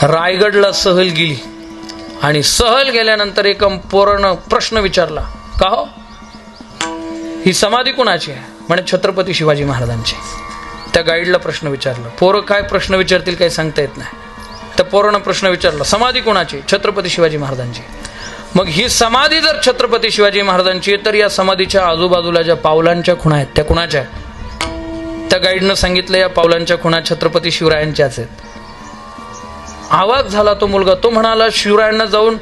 रायगडला सहल गेली आणि सहल गेल्यानंतर एका पोरानं प्रश्न विचारला, का हो ही समाधी कुणाची आहे? म्हणे छत्रपती शिवाजी महाराजांची. त्या गाईडला प्रश्न विचारला. पोरं काय प्रश्न विचारतील काही सांगता येत नाही. त्या पोरानं प्रश्न विचारला, समाधी कुणाची? छत्रपती शिवाजी महाराजांची. मग ही समाधी जर छत्रपती शिवाजी महाराजांची तर या समाधीच्या आजूबाजूला ज्या पावलांच्या खुणा आहेत त्या कुणाच्या आहेत? त्या गाईडनं सांगितलं, या पावलांच्या खुणा छत्रपती शिवरायांच्याच आहेत. आवाज झाला तो मुलगा. तो म्हणाला, शिवरायांना जाऊन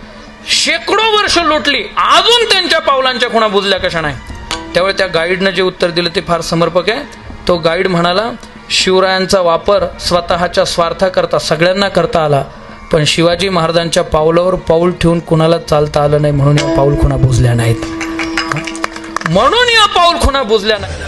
शेकडो वर्ष लुटली, अजून त्यांच्या पावलांच्या खुणा बुजल्या कशा नाही? त्यावेळी त्या गाईडनं जे उत्तर दिलं ते फार समर्पक आहे. तो गाईड म्हणाला, शिवरायांचा वापर स्वतःच्या स्वार्थाकरता सगळ्यांना करता आला, पण शिवाजी महाराजांच्या पावलावर पाऊल ठेवून कुणाला चालता आलं नाही, म्हणून या पाऊल खुणा बुजल्या नाहीत. म्हणून या पाऊल खुणा बुजल्या नाहीत.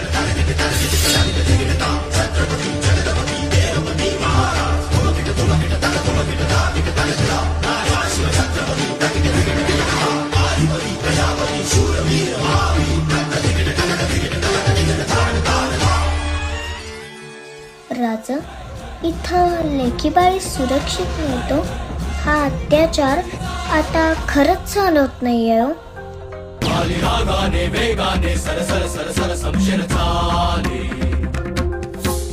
राजा, इथं लेकीबाई सुरक्षित मिळतो, हा अत्याचार आता खरंच चालत नाहीये. वेगाने सरसर सरसर समशेर चाले,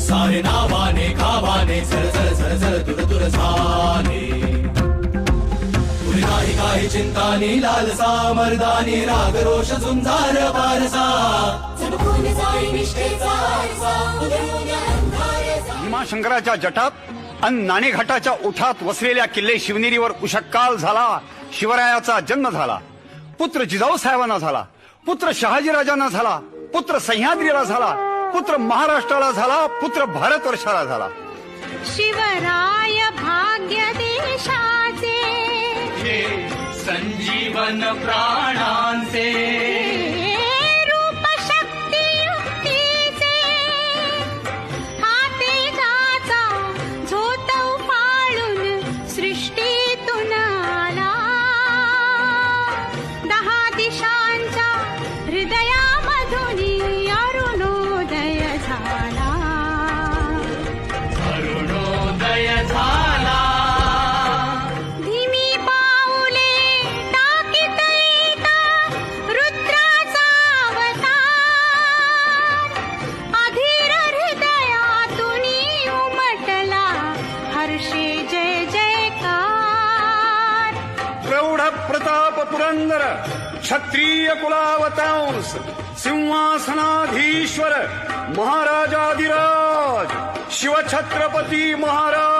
सारे नावाने गावाने झरझर झरझर दूर दूर झाले. पुरी काही चिंतानी लालसा मर्दानी राग रोष झुंजार बारसा, चढकून जाई निष्ठेचा आरसा, भीमाशंकराच्या जटात आणि नाणेघाटाच्या ओठात वसलेल्या किल्ले शिवनेरीवर उषक्काल झाला. शिवरायाचा जन्म झाला. पुत्र जिजाऊ साहेबांना झाला, पुत्र शहाजीराजांना झाला, पुत्र सह्याद्रीला झाला, पुत्र महाराष्ट्राला झाला, पुत्र भारतवर्षाला झाला. शिवराय भाग्य देशाचे, संजीवन प्राणांचे, रूप शक्ती युक्तीचे, हाते जाचा झोत उफाळून सृष्टीतून आला. 10 दिशांच्या हृदयामधून अरुणोदय झाला. अरुणोदय झाला. धीमी पाऊले टाकीत येता रुद्राचा अवतार, अधीर हृदयातून उमटला हर्षे जय जयकार. प्रौढ प्रताप पुरंदर क्षत्रिय कुलावतांस सिंहासनाधीश्वर महाराजाधिराज शिवछत्रपती महाराज.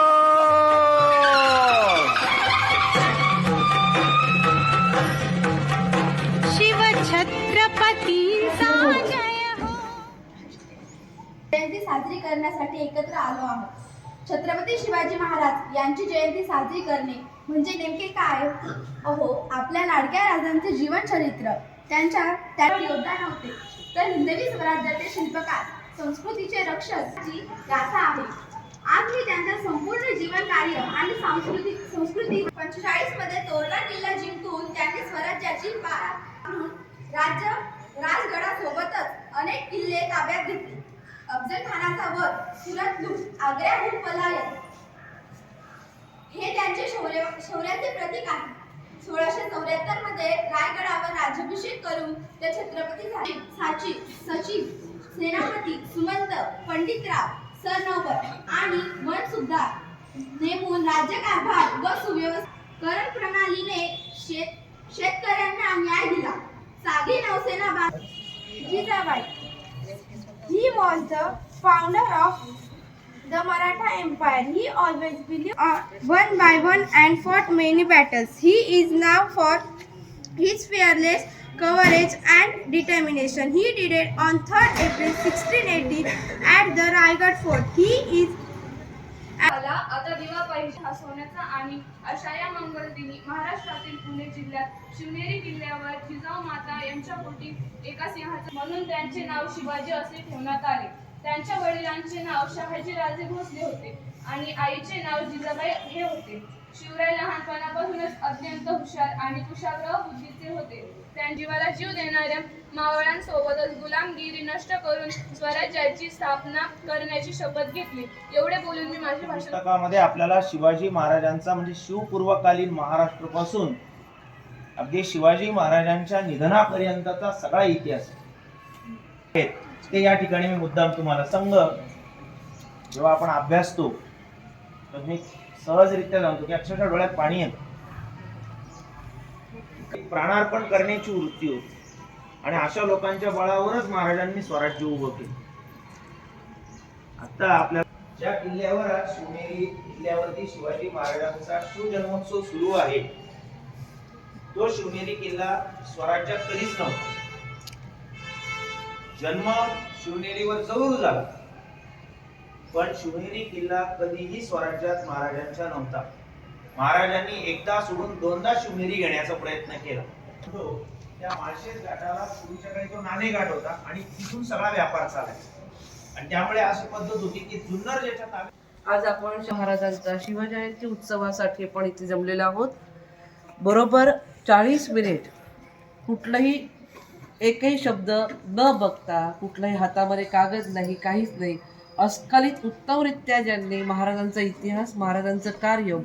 शिवछत्रपतींचा जय हो. जयंती साजरी करण्यासाठी एकत्र आलो आहोत. छत्रपती शिवाजी महाराज यांची जयंती साजरी करणे म्हणजे नेमके काय? अहो, आपल्या लाडक्या राजांचे जीवन चरित्र, त्या योद्धा नव्हते तर हिंदवी स्वराज्याचे शिल्पकार, संस्कृतीचे रक्षक गाथा आहे. आज मी त्यांच्या संपूर्ण जीवन कार्य आणि संस्कृती 45 मध्ये तोरणा किल्ला जिंकून त्यांनी स्वराज्याची राजगडासोबतच अनेक किल्ले ताब्यात घेतले. अफजल खानाचा वध, सुरत लूट, आग्र्याहून पलायन हे त्यांचे शौर्याचे प्रतीक आहे. 1674 मध्ये रायगडावर राज्याभिषेक करून ते छत्रपती झाले. सचिव, सेनापती, सुमंत, पंडितराव, सरनौबत आणि मनसुबदार नेमून राज्यकारभार व सुव्यवस्थित प्रणालीने शेतकऱ्यांना न्याय दिला. साधी नौसेना Jijabai. He was the founder of the Maratha Empire. He always believed one by one and fought many battles. He is now for his fearless courage and determination. He did it on 3rd April 1680 at the Raigad Fort. He is मला आता दिवा पाहिजे हा सोन्याचा आणि अशा या मंगलदिनी महाराष्ट्रातील पुणे जिल्ह्यात शिवनेरी किल्ल्यावर जिजाऊ माता यांच्या पोटी एका सिंहाचे म्हणून त्यांचे नाव शिवाजी असे ठेवण्यात आले. त्यांच्या वडिलांचे नाव शहाजीराजे भोसले होते आणि आईचे नाव जिजाबाई हे होते. शिवराय लहानपणापासूनच अत्यंत हुशार आणि कुशाग्र बुद्धीचे होते. त्या जीवाला जीव देणाऱ्या मावळ्यांसोबतच गुलामगिरी नष्ट करून स्वराज्याची स्थापना करण्याची शपथ घेतली. एवढे बोलून मी माझे भाषण. पुस्तकामध्ये आपल्याला शिवाजी महाराजांचा म्हणजे शिवपूर्वकालीन महाराष्ट्रापासून अगदी शिवाजी महाराजांच्या निधनापर्यंतचा सगळा इतिहास आहे. ते या ठिकाणी मी मुद्दाम तुम्हाला संघ जेव्हा आपण अभ्यासतो तर मी सहजरित्या जाणतो की अक्षरशः डोळ्यात पाणी येतं. प्राणार्पण करण्याची वृत्ती होती आणि अशा लोकांच्या बळावरच महाराजांनी स्वराज्य उभं केलं. आता आपल्या ज्या किल्ल्यावर आज शिवनेरी किल्ल्यावरती शिवाजी महाराजांचा शिवजन्मोत्सव सुरू आहे तो शिवनेरी किल्ला स्वराज्यात कधीच नव्हता. जन्म शिवनेरीवर जरूर झाला पण शिवनेरी किल्ला कधीही स्वराज्यात महाराजांचा नव्हता. महाराजांनी एकदा सोडून दोनदा शिवनेरी घेण्याचा प्रयत्न केला. त्या माळशेज घाटाला पूर्वीच्या काळी तो नाणे घाट होता आणि तिथून सगळा व्यापार चालायचा आणि त्यामुळे अशी पद्धत होती की जुन्नर ज्याच्या ताब्यात. आज आपण महाराजांचा शिवजयंती उत्सवासाठी आपण इथे जमलेलो आहोत. बरोबर 40 मिनिट कुठलाही एकही शब्द न बघता, कुठलाही हातामध्ये कागद नाही, काहीच नाही, अस्खलित उत्तमरित्या ज्यांनी महाराजांचा इतिहास, महाराजांचं कार्य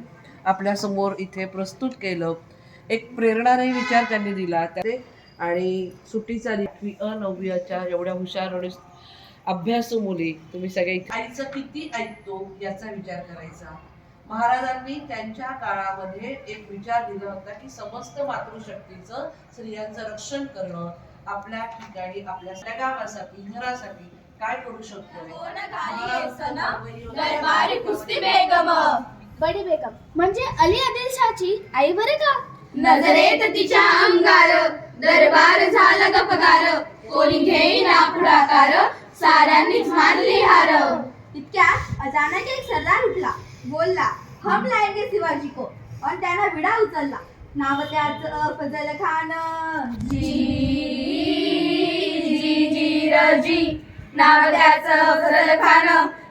आपल्यासमोर इथे प्रस्तुत केलं. एक प्रेरणादायी विचार त्यांनी दिला त्याने आणि सुट्टीचा 8वी अ 9वीच्या एवढ्या हुशार आणि अभ्यासू मुली तुम्ही सगळे आईचं किती ऐकतो याचा विचार करायचा. महाराजांनी त्यांच्या काळामध्ये एक विचार दिला होता की समस्त मातृशक्तीचं स्त्रियांचं रक्षण करणं, आपल्या ठिकाणी आपल्या सगळ्या गावासाठी घरासाठी काय करू शकतो. बडी बेगम म्हणजे अली आदिलशाची आई बरे का. नजरेत तिच्या अंगार दरबार झाला गपगार, कोणी घेईना पुढाकार, साऱ्यांनीच मानली हार. इतक्यात अचानक एक सरदार उठला, बोलला हम लाएंगे शिवाजी को, आणि त्यानं विडा उचलला. नाव त्याचं फजल खान. जी जी जी रजी, नाव त्याचं फजल खान.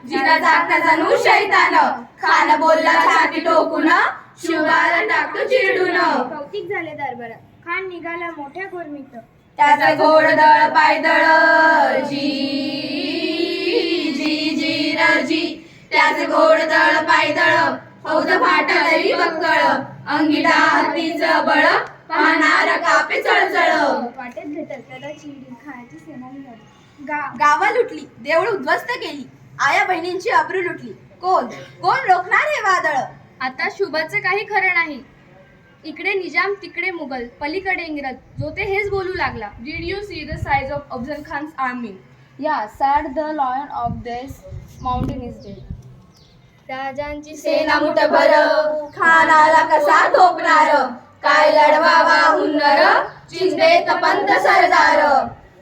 जिना जागता जणू शैतान, खान बोलला छाती टोकून, शिवबाला टाकतो चिरडून. कौतिक झाले दरबारात, खान निघाला मोठ्या कोरमीत. त्याचं घोडदळ पायदळ. जी जी जी रजी, त्याचं घोडदळ पायदळ. फौज फाटलई बक्कळ, अंगिडा हत्तीचं बळ, पाहणार कापे चळचळ. वाटेत भेटल त्याला चिडी खायची सेना निघाली. गावा लुटली, देऊळ उद्ध्वस्त केली, आया बहिणींची अब्रू लुटली. कोण कोण रोखणार हे वादळ. आता शुभाचं काही खरं नाही. इकडे निजाम, तिकडे मुघल, पलीकडे इंग्रज, जो ते हेच बोलू लागला. Did you see the size of Afzal Khan's army? Yeah, sad the lion of this mountain is dead. राजांची सेना मुठभर, खानाला कसा थोपणार, काय लढवावा हुन्नर, चिंतेत पंत सरदार.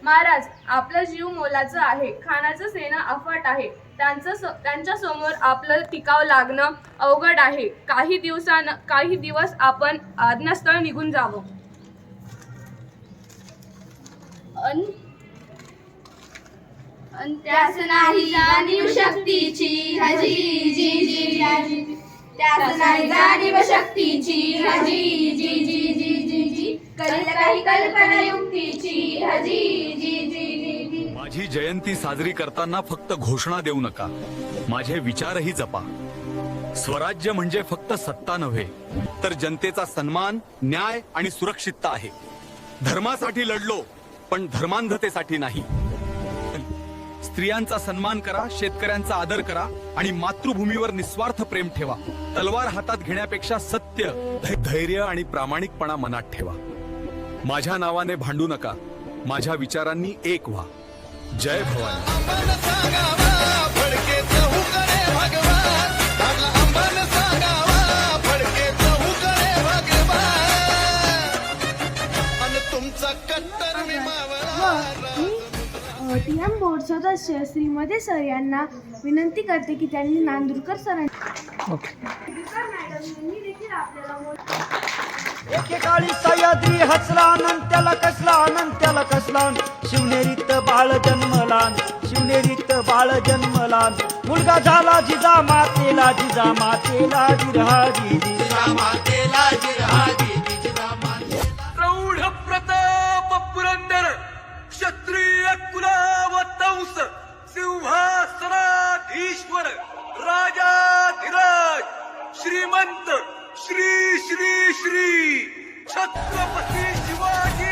महाराज, आपला जीव मोलाचं आहे. खानाचं सेना अफाट आहे. त्यांच्या समोर आपलं टिकाव लागणं अवघड आहे. काही दिवस आपण आज्ञास्थळ निघून जावं. त्यास नाही जाणीव शक्तीची. हजी जी जी जी, त्यास नाही जाणीव शक्तीची. हजी जी जी जी जी जी, करील काही कल्पना युक्तीची. हजी जी जी जी जी. माझी जयंती साजरी करताना फक्त घोषणा देऊ नका, माझे विचारही जपा. स्वराज्य म्हणजे फक्त सत्ता नव्हे, तर जनतेचा सन्मान, न्याय आणि सुरक्षितता आहे. धर्मासाठी लढलो, पण धर्मांधतेसाठी नाही. स्त्रियांचा सन्मान करा, शेतकऱ्यांचा आदर करा आणि मातृभूमीवर निस्वार्थ प्रेम ठेवा. तलवार हातात घेण्यापेक्षा सत्य, धैर्य आणि प्रामाणिकपणा मनात ठेवा. माझ्या नावाने भांडू नका, माझ्या विचारांनी एक व्हा. जय भवानी. TM बोर्ड सदस्य श्रीमती सर यांना विनंती करते की त्यांनी नांदुरकर सरांनी एकेकाळी सह्याद्री हसला, नंत्याला कसला, नंत्याला कसला, शिवनेरीत बाळ जन्मला. शिवनेरीत बाळ जन्मला मुलगा झाला जिजा मातेला जिरहाजी प्रौढ प्रताप पुरंदर क्षत्रिय कुलावतंस सिंहासनाधीश्वर राजाधिराज श्रीमंत श्री श्री श्री छत्रपती शिवाजी